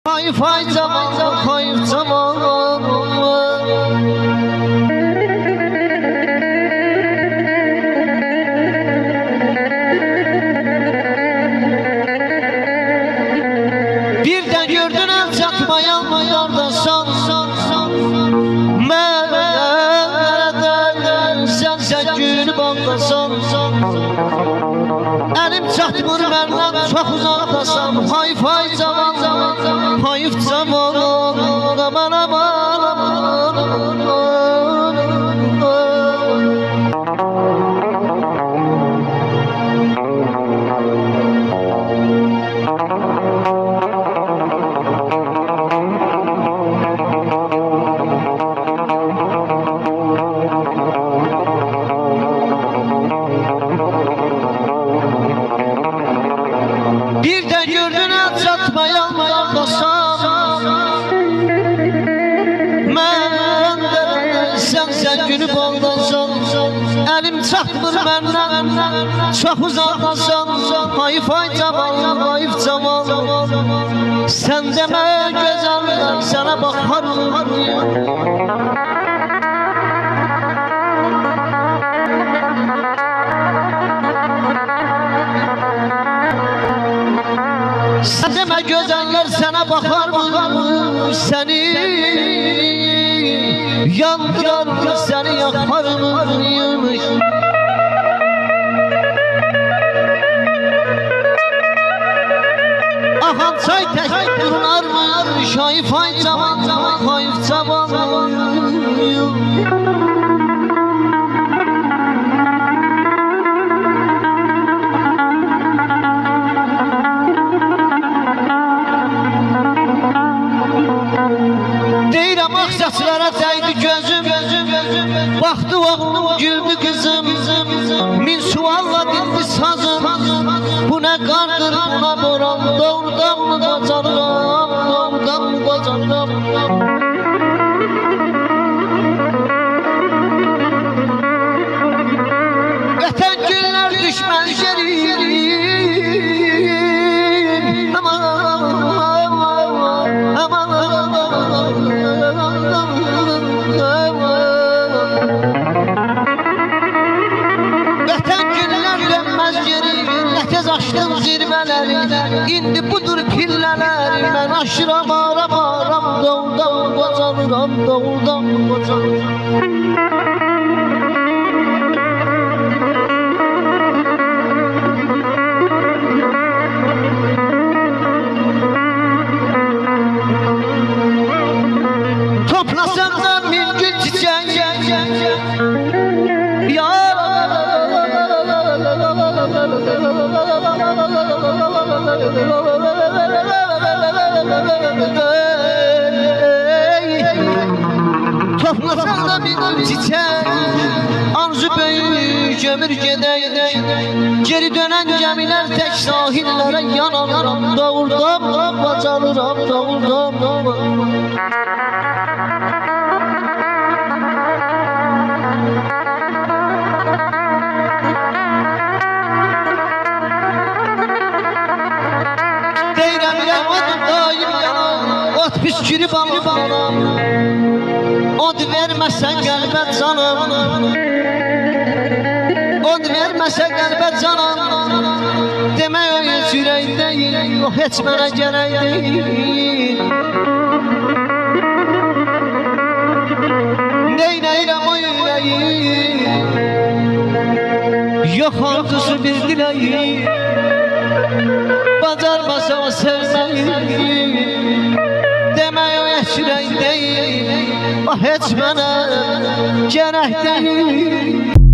Fay zaman, hayır zaman. Birden gördün el çakmayan yarda san. Mərədən sen gül bağdasan. Elim çatmır məndən çox uzaqdasan. Fay zaman, hayıf zaman. Aman aman aman. Birden gördün el çatmayan yardasan. Məndən sen gülüb aldasan. Elim çatmır məndən çox uzaqdasan. Hayıf camal, hayıf camal. Sen demə gözəllər sənə baxarım. Sen deme güzeller sana bakar mı? Seni yandırar mı? Seni yakar mı? Ahan çay tek durunar mı? Şayif hay zaman, hayıf zaman. Deyirəm axsaçlara dəydi gözüm. Baxdı oğlum güldü kızım. Min sualla dildi sazım. Bu ne qardır buna boran. Doğrudan mı bacarıram? Doğrudan mı bacarıram? Ötən günlər düşmən şerim. Aman aman Vətən günlər dönməz geri. Nətəz açdım zirvələri. İndi budur pillələri. Mən aşıram aram. Doğrudan bacarıram. Doğrudan bacarıram. Toplasan da min gül çiçeği. Ya toplasan da min gül çiçeği. Arzu böyük ömür gedək. Geri dönən gəmilər tək sahillərə yanaram. Doğrudan bacarıram. Doğrudan ot püskürüb alıram. Od verməsən qəlbə canım. Od verməsən qəlbə canım. Demək o yüz ürək deyil. O heç mənə gərək deyil. Neynəyirəm o yüreği. Yox arzusu bir diləyi. Bacarmasa o sevməyi. Demək o yaşırək deyil. O heç mənə gərək deyil.